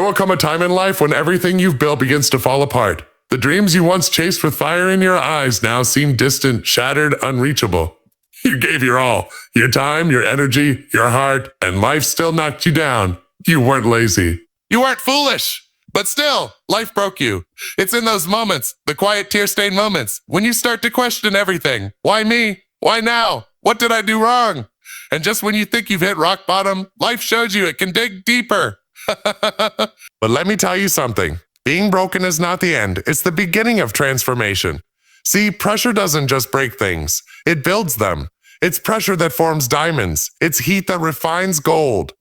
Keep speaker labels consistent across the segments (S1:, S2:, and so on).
S1: will come a time in life when everything you've built begins to fall apart. The dreams you once chased with fire in your eyes now seem distant, shattered, unreachable. You gave your all, your time, your energy, your heart, and life still knocked you down. You weren't lazy. You weren't foolish. But still, life broke you. It's in those moments, the quiet tear-stained moments, when you start to question everything. Why me? Why now? What did I do wrong? And just when you think you've hit rock bottom, life shows you it can dig deeper. But let me tell you something. Being broken is not the end. It's the beginning of transformation. See, pressure doesn't just break things. It builds them. It's pressure that forms diamonds. It's heat that refines gold.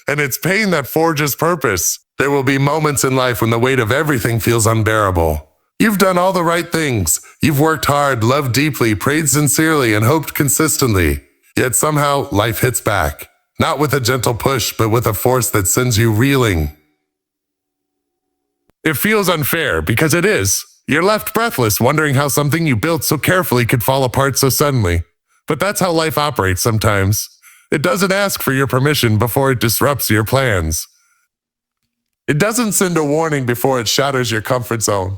S1: And it's pain that forges purpose. There will be moments in life when the weight of everything feels unbearable. You've done all the right things. You've worked hard, loved deeply, prayed sincerely, and hoped consistently. Yet somehow, life hits back. Not with a gentle push, but with a force that sends you reeling. It feels unfair, because it is. You're left breathless, wondering how something you built so carefully could fall apart so suddenly. But that's how life operates sometimes. It doesn't ask for your permission before it disrupts your plans. It doesn't send a warning before it shatters your comfort zone.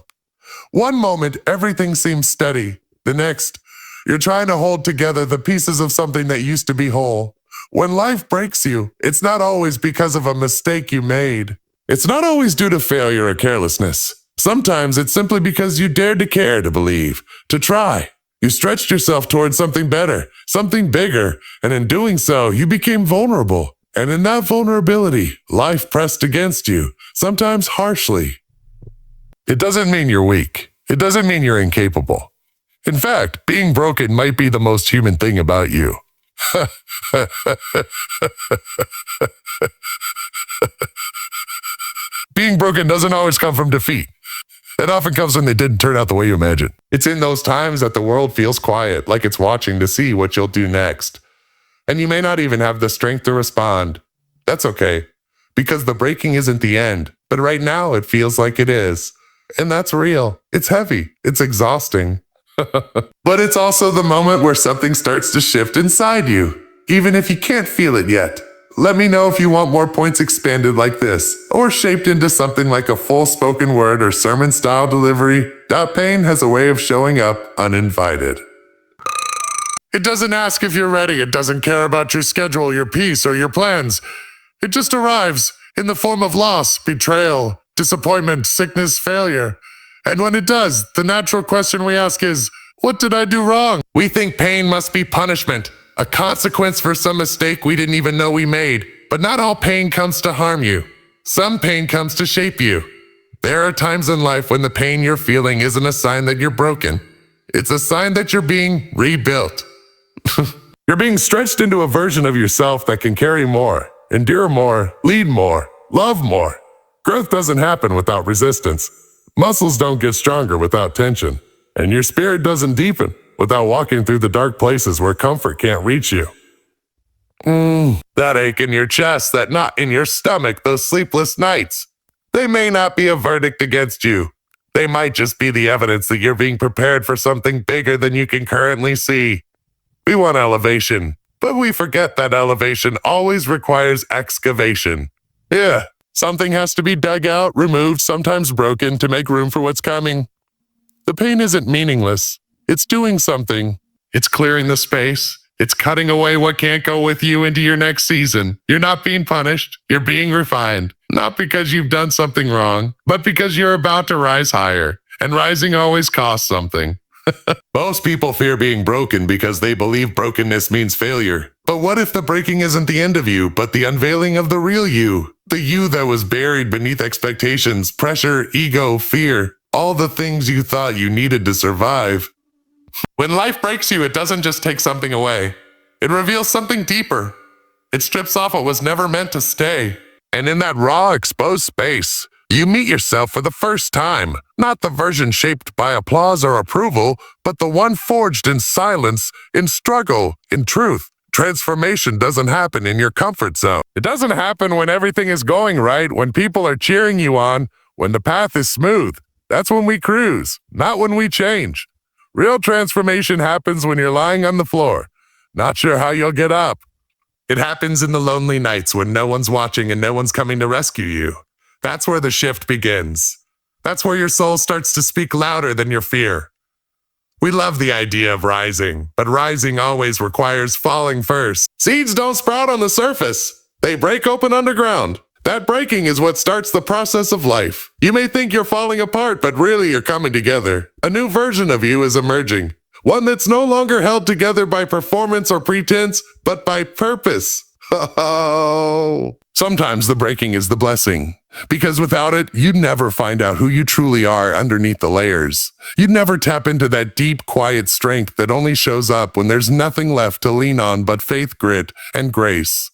S1: One moment, everything seems steady. The next, you're trying to hold together the pieces of something that used to be whole. When life breaks you, it's not always because of a mistake you made. It's not always due to failure or carelessness. Sometimes it's simply because you dared to care, to believe, to try. You stretched yourself towards something better, something bigger, and in doing so, you became vulnerable. And in that vulnerability, life pressed against you, sometimes harshly. It doesn't mean you're weak. It doesn't mean you're incapable. In fact, being broken might be the most human thing about you. Being broken doesn't always come from defeat. It often comes when they didn't turn out the way you imagined. It's in those times that the world feels quiet, like it's watching to see what you'll do next. And you may not even have the strength to respond. That's okay, because the breaking isn't the end, but right now it feels like it is. And that's real. It's heavy. It's exhausting. But it's also the moment where something starts to shift inside you, even if you can't feel it yet. Let me know if you want more points expanded like this, or shaped into something like a full spoken word or sermon-style delivery. Pain has a way of showing up uninvited. It doesn't ask if you're ready. It doesn't care about your schedule, your peace, or your plans. It just arrives in the form of loss, betrayal, disappointment, sickness, failure. And when it does, the natural question we ask is, what did I do wrong? We think pain must be punishment, a consequence for some mistake we didn't even know we made. But not all pain comes to harm you. Some pain comes to shape you. There are times in life when the pain you're feeling isn't a sign that you're broken. It's a sign that you're being rebuilt. You're being stretched into a version of yourself that can carry more, endure more, lead more, love more. Growth doesn't happen without resistance. Muscles don't get stronger without tension. And your spirit doesn't deepen without walking through the dark places where comfort can't reach you. That ache in your chest, that knot in your stomach, those sleepless nights. They may not be a verdict against you. They might just be the evidence that you're being prepared for something bigger than you can currently see. We want elevation, but we forget that elevation always requires excavation. Yeah, something has to be dug out, removed, sometimes broken to make room for what's coming. The pain isn't meaningless. It's doing something. It's clearing the space. It's cutting away what can't go with you into your next season. You're not being punished. You're being refined. Not because you've done something wrong, but because you're about to rise higher. And rising always costs something. Most people fear being broken because they believe brokenness means failure. But what if the breaking isn't the end of you, but the unveiling of the real you? The you that was buried beneath expectations, pressure, ego, fear, all the things you thought you needed to survive. When life breaks you, it doesn't just take something away. It reveals something deeper. It strips off what was never meant to stay. And in that raw, exposed space, you meet yourself for the first time. Not the version shaped by applause or approval, but the one forged in silence, in struggle, in truth. Transformation doesn't happen in your comfort zone. It doesn't happen when everything is going right, when people are cheering you on, when the path is smooth. That's when we cruise, not when we change. Real transformation happens when you're lying on the floor, not sure how you'll get up. It happens in the lonely nights when no one's watching and no one's coming to rescue you. That's where the shift begins. That's where your soul starts to speak louder than your fear. We love the idea of rising, but rising always requires falling first. Seeds don't sprout on the surface. They break open underground. That breaking is what starts the process of life. You may think you're falling apart, but really you're coming together. A new version of you is emerging. One that's no longer held together by performance or pretense, but by purpose. Oh. Sometimes the breaking is the blessing, because without it, you'd never find out who you truly are underneath the layers. You'd never tap into that deep, quiet strength that only shows up when there's nothing left to lean on but faith, grit, and grace.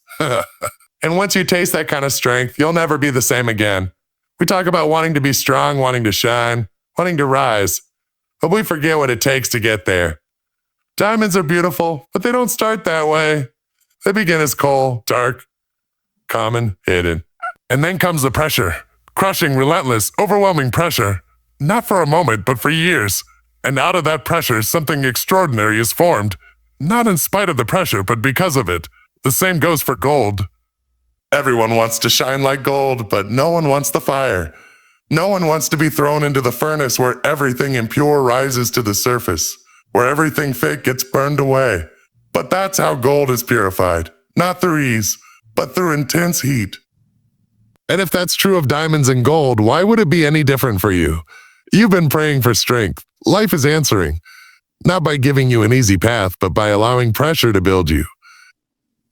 S1: And once you taste that kind of strength, you'll never be the same again. We talk about wanting to be strong, wanting to shine, wanting to rise, but we forget what it takes to get there. Diamonds are beautiful, but they don't start that way. They begin as coal, dark, common, hidden. And then comes the pressure. Crushing, relentless, overwhelming pressure. Not for a moment, but for years. And out of that pressure, something extraordinary is formed. Not in spite of the pressure, but because of it. The same goes for gold. Everyone wants to shine like gold, but no one wants the fire. No one wants to be thrown into the furnace where everything impure rises to the surface, where everything fake gets burned away. But that's how gold is purified. Not through ease, but through intense heat. And if that's true of diamonds and gold, why would it be any different for you? You've been praying for strength. Life is answering. Not by giving you an easy path, but by allowing pressure to build you.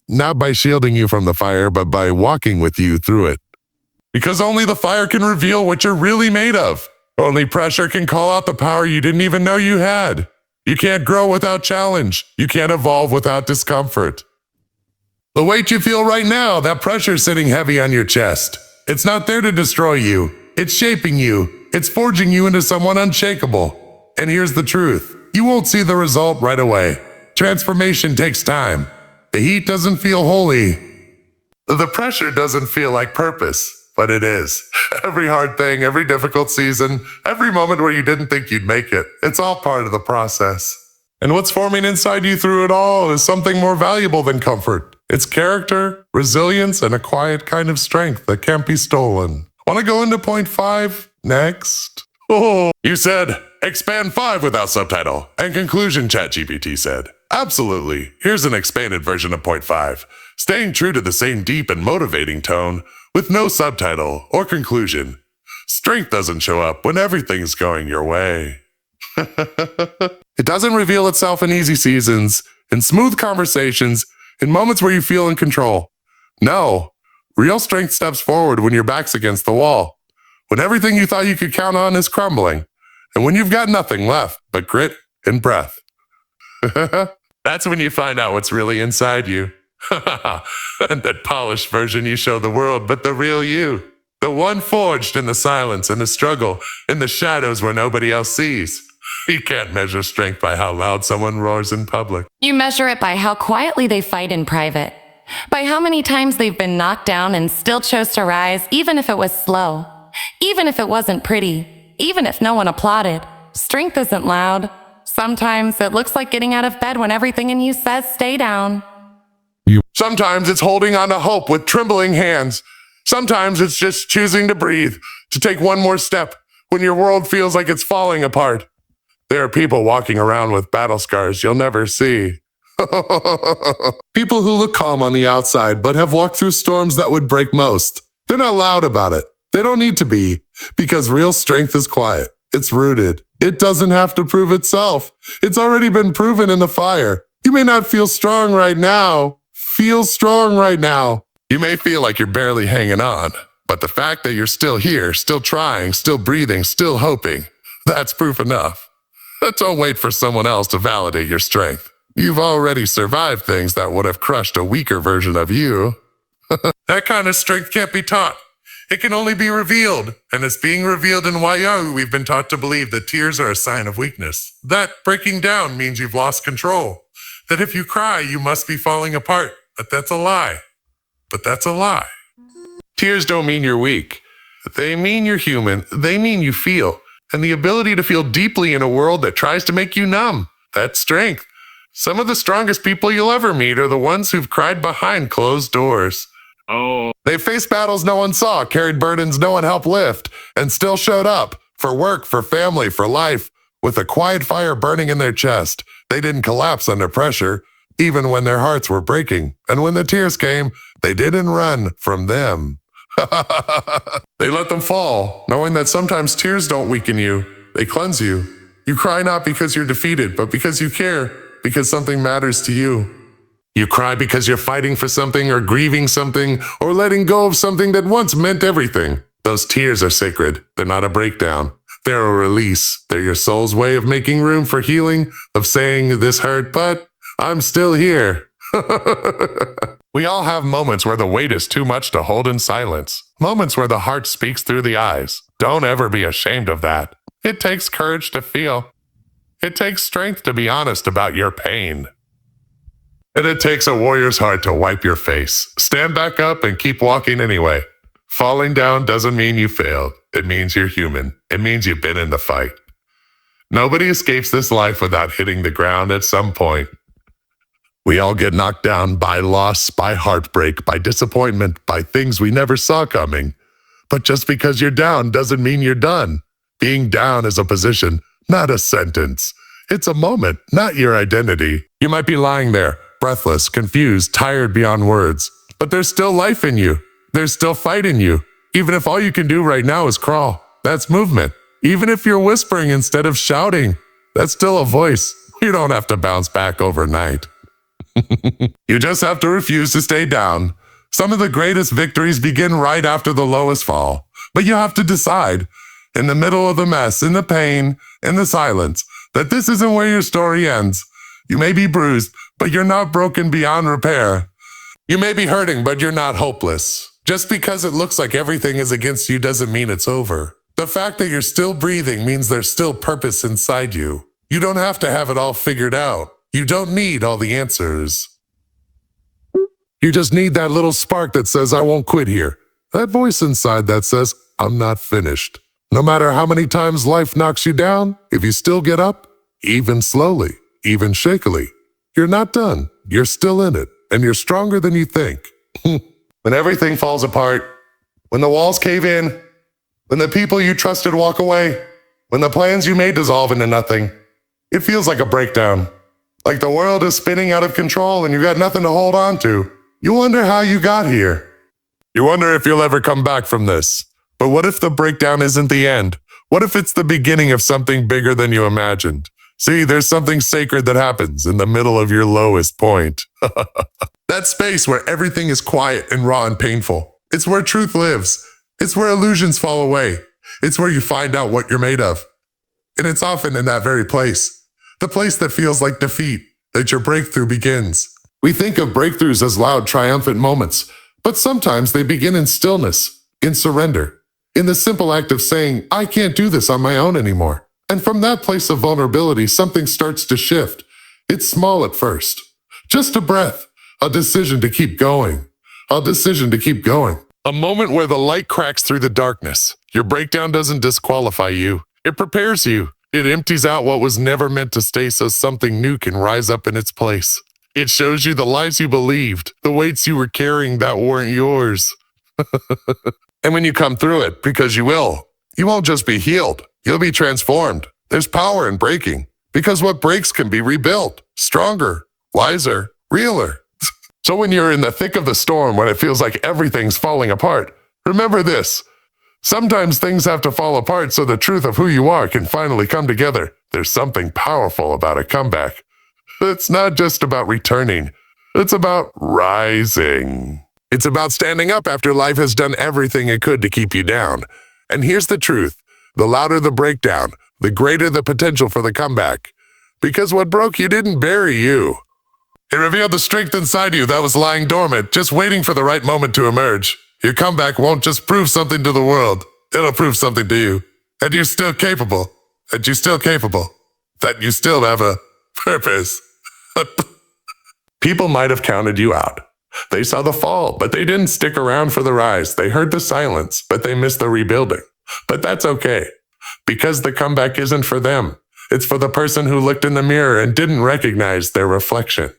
S1: Not by shielding you from the fire, but by walking with you through it. Because only the fire can reveal what you're really made of. Only pressure can call out the power you didn't even know you had. You can't grow without challenge. You can't evolve without discomfort. The weight you feel right now, that pressure sitting heavy on your chest, it's not there to destroy you. It's shaping you. It's forging you into someone unshakable. And here's the truth. You won't see the result right away. Transformation takes time. The heat doesn't feel holy. The pressure doesn't feel like purpose, but it is. Every hard thing, every difficult season, every moment where you didn't think you'd make it, it's all part of the process. And what's forming inside you through it all is something more valuable than comfort. It's character, resilience, and a quiet kind of strength that can't be stolen. Want to go into point 5 next? Oh, you said, expand 5 without subtitle. And conclusion, ChatGPT said. Absolutely. Here's an expanded version of point 5. Staying true to the same deep and motivating tone, with no subtitle or conclusion. Strength doesn't show up when everything's going your way. It doesn't reveal itself in easy seasons, in smooth conversations, in moments where you feel in control. No, real strength steps forward when your back's against the wall, when everything you thought you could count on is crumbling, and when you've got nothing left but grit and breath. That's when you find out what's really inside you. And that polished version you show the world, but the real you. The one forged in the silence and the struggle, in the shadows where nobody else sees. You can't measure strength by how loud someone roars in public.
S2: You measure it by how quietly they fight in private. By how many times they've been knocked down and still chose to rise, even if it was slow. Even if it wasn't pretty. Even if no one applauded. Strength isn't loud. Sometimes it looks like getting out of bed when everything in you says stay down.
S1: Sometimes it's holding on to hope with trembling hands. Sometimes it's just choosing to breathe, to take one more step when your world feels like it's falling apart. There are people walking around with battle scars you'll never see. People who look calm on the outside but have walked through storms that would break most. They're not loud about it. They don't need to be, because real strength is quiet. It's rooted. It doesn't have to prove itself. It's already been proven in the fire. You may not feel strong right now. Feel strong right now. You may feel like you're barely hanging on, but the fact that you're still here, still trying, still breathing, still hoping, that's proof enough. Don't wait for someone else to validate your strength. You've already survived things that would have crushed a weaker version of you. That kind of strength can't be taught. It can only be revealed, and it's being revealed in YO. We've been taught to believe that tears are a sign of weakness. That breaking down means you've lost control. That if you cry, you must be falling apart. But that's a lie. Tears don't mean you're weak. They mean you're human. They mean you feel. And the ability to feel deeply in a world that tries to make you numb. That's strength. Some of the strongest people you'll ever meet are the ones who've cried behind closed doors. They faced battles no one saw, carried burdens no one helped lift, and still showed up for work, for family, for life, with a quiet fire burning in their chest. They didn't collapse under pressure, even when their hearts were breaking. And when the tears came, they didn't run from them. They let them fall, knowing that sometimes tears don't weaken you, they cleanse you. You cry not because you're defeated, but because you care, because something matters to you. You cry because you're fighting for something or grieving something or letting go of something that once meant everything. Those tears are sacred. They're not a breakdown. They're a release. They're your soul's way of making room for healing, of saying, this hurt, but I'm still here. We all have moments where the weight is too much to hold in silence. Moments where the heart speaks through the eyes. Don't ever be ashamed of that. It takes courage to feel. It takes strength to be honest about your pain. And it takes a warrior's heart to wipe your face. Stand back up and keep walking anyway. Falling down doesn't mean you failed. It means you're human. It means you've been in the fight. Nobody escapes this life without hitting the ground at some point. We all get knocked down by loss, by heartbreak, by disappointment, by things we never saw coming. But just because you're down doesn't mean you're done. Being down is a position, not a sentence. It's a moment, not your identity. You might be lying there, breathless, confused, tired beyond words. But there's still life in you. There's still fight in you. Even if all you can do right now is crawl, that's movement. Even if you're whispering instead of shouting, that's still a voice. You don't have to bounce back overnight. You just have to refuse to stay down. Some of the greatest victories begin right after the lowest fall. But you have to decide, in the middle of the mess, in the pain, in the silence, that this isn't where your story ends. You may be bruised, but you're not broken beyond repair. You may be hurting, but you're not hopeless. Just because it looks like everything is against you doesn't mean it's over. The fact that you're still breathing means there's still purpose inside you. You don't have to have it all figured out. You don't need all the answers. You just need that little spark that says, I won't quit here. That voice inside that says, I'm not finished. No matter how many times life knocks you down, if you still get up, even slowly, even shakily, you're not done. You're still in it, and you're stronger than you think. When everything falls apart, when the walls cave in, when the people you trusted walk away, when the plans you made dissolve into nothing, it feels like a breakdown. Like the world is spinning out of control and you got nothing to hold on to. You wonder how you got here. You wonder if you'll ever come back from this. But what if the breakdown isn't the end? What if it's the beginning of something bigger than you imagined? See, there's something sacred that happens in the middle of your lowest point. That space where everything is quiet and raw and painful. It's where truth lives. It's where illusions fall away. It's where you find out what you're made of. And it's often in that very place. The place that feels like defeat, that your breakthrough begins. We think of breakthroughs as loud, triumphant moments, but sometimes they begin in stillness, in surrender, in the simple act of saying, I can't do this on my own anymore. And from that place of vulnerability, something starts to shift. It's small at first. Just a breath, a decision to keep going, a decision to keep going. A moment where the light cracks through the darkness. Your breakdown doesn't disqualify you. It prepares you. It empties out what was never meant to stay so something new can rise up in its place. It shows you the lies you believed, the weights you were carrying that weren't yours. And when you come through it, because you will, you won't just be healed, you'll be transformed. There's power in breaking, because what breaks can be rebuilt, stronger, wiser, realer. So when you're in the thick of the storm, when it feels like everything's falling apart, remember this. Sometimes things have to fall apart so the truth of who you are can finally come together. There's something powerful about a comeback. It's not just about returning. It's about rising. It's about standing up after life has done everything it could to keep you down. And here's the truth. The louder the breakdown, the greater the potential for the comeback. Because what broke you didn't bury you. It revealed the strength inside you that was lying dormant, just waiting for the right moment to emerge. Your comeback won't just prove something to the world. It'll prove something to you. And you're still capable. And you're still capable. That you still have a purpose. People might have counted you out. They saw the fall, but they didn't stick around for the rise. They heard the silence, but they missed the rebuilding. But that's okay. Because the comeback isn't for them. It's for the person who looked in the mirror and didn't recognize their reflection.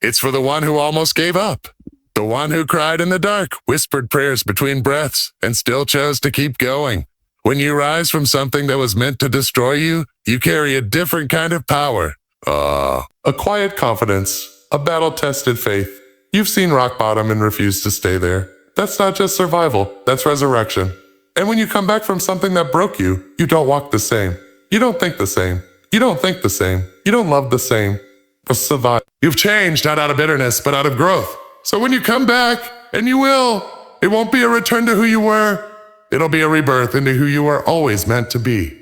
S1: It's for the one who almost gave up. The one who cried in the dark, whispered prayers between breaths, and still chose to keep going. When you rise from something that was meant to destroy you, you carry a different kind of power. A quiet confidence, a battle-tested faith. You've seen rock bottom and refused to stay there. That's not just survival, that's resurrection. And when you come back from something that broke you, you don't walk the same. You don't think the same. You don't think the same. You don't love the same. But survive. You've changed, not out of bitterness, but out of growth. So when you come back, and you will, it won't be a return to who you were. It'll be a rebirth into who you were always meant to be.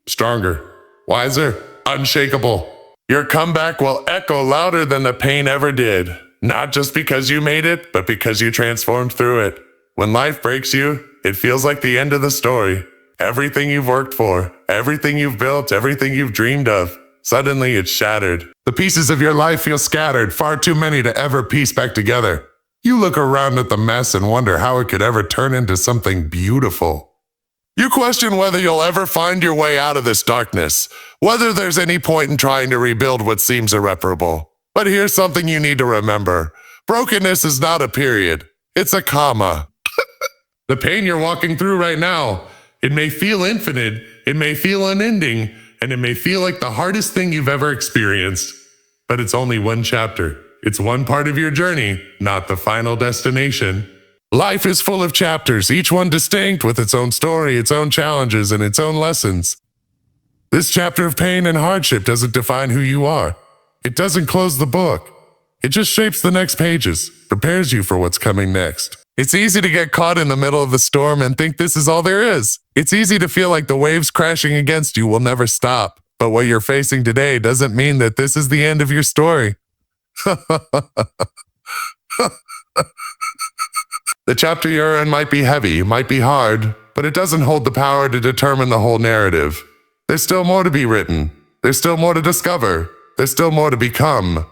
S1: Stronger, wiser, unshakable. Your comeback will echo louder than the pain ever did. Not just because you made it, but because you transformed through it. When life breaks you, it feels like the end of the story. Everything you've worked for, everything you've built, everything you've dreamed of, suddenly it's shattered. The pieces of your life feel scattered, far too many to ever piece back together. You look around at the mess and wonder how it could ever turn into something beautiful. You question whether you'll ever find your way out of this darkness, whether there's any point in trying to rebuild what seems irreparable. But here's something you need to remember. Brokenness is not a period. It's a comma. The pain you're walking through right now, it may feel infinite, it may feel unending, and it may feel like the hardest thing you've ever experienced. But it's only one chapter. It's one part of your journey, not the final destination. Life is full of chapters, each one distinct with its own story, its own challenges, and its own lessons. This chapter of pain and hardship doesn't define who you are. It doesn't close the book. It just shapes the next pages, prepares you for what's coming next. It's easy to get caught in the middle of the storm and think this is all there is. It's easy to feel like the waves crashing against you will never stop. But what you're facing today doesn't mean that this is the end of your story. The chapter you're in might be heavy, might be hard, but it doesn't hold the power to determine the whole narrative. There's still more to be written. There's still more to discover. There's still more to become.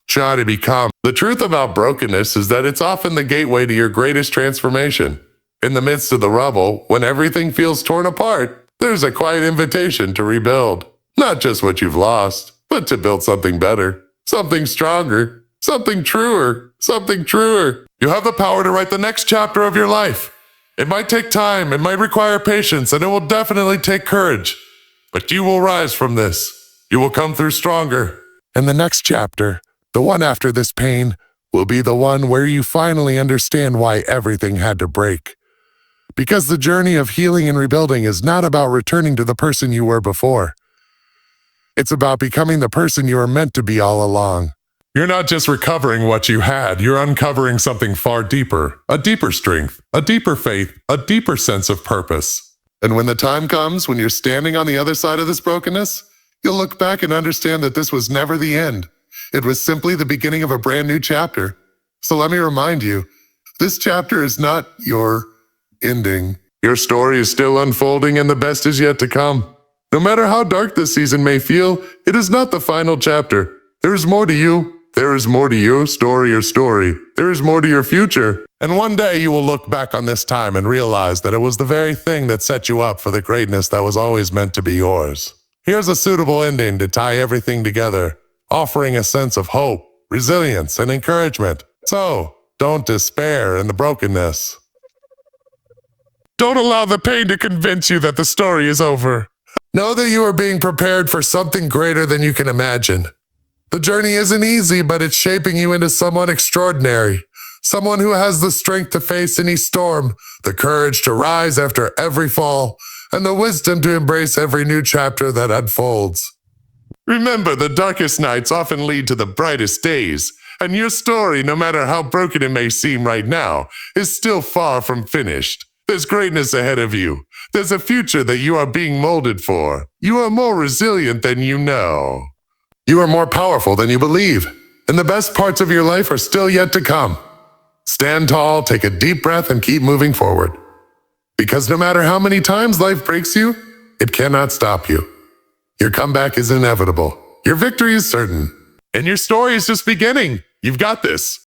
S1: Try to become. The truth about brokenness is that it's often the gateway to your greatest transformation. In the midst of the rubble, when everything feels torn apart, there's a quiet invitation to rebuild. Not just what you've lost, but to build something better, something stronger, something truer, something truer. You have the power to write the next chapter of your life. It might take time, it might require patience, and it will definitely take courage. But you will rise from this. You will come through stronger. And the next chapter, the one after this pain, will be the one where you finally understand why everything had to break. Because the journey of healing and rebuilding is not about returning to the person you were before. It's about becoming the person you were meant to be all along. You're not just recovering what you had, you're uncovering something far deeper, a deeper strength, a deeper faith, a deeper sense of purpose. And when the time comes, when you're standing on the other side of this brokenness, you'll look back and understand that this was never the end. It was simply the beginning of a brand new chapter. So let me remind you, this chapter is not your ending. Your story is still unfolding and the best is yet to come. No matter how dark this season may feel, it is not the final chapter. There is more to you. There is more to your story. There is more to your future. And one day you will look back on this time and realize that it was the very thing that set you up for the greatness that was always meant to be yours. Here's a suitable ending to tie everything together, offering a sense of hope, resilience, and encouragement. So, don't despair in the brokenness. Don't allow the pain to convince you that the story is over. Know that you are being prepared for something greater than you can imagine. The journey isn't easy, but it's shaping you into someone extraordinary. Someone who has the strength to face any storm, the courage to rise after every fall, and the wisdom to embrace every new chapter that unfolds. Remember, the darkest nights often lead to the brightest days, and your story, no matter how broken it may seem right now, is still far from finished. There's greatness ahead of you. There's a future that you are being molded for. You are more resilient than you know. You are more powerful than you believe, and the best parts of your life are still yet to come. Stand tall, take a deep breath, and keep moving forward. Because no matter how many times life breaks you, it cannot stop you. Your comeback is inevitable. Your victory is certain. And your story is just beginning. You've got this.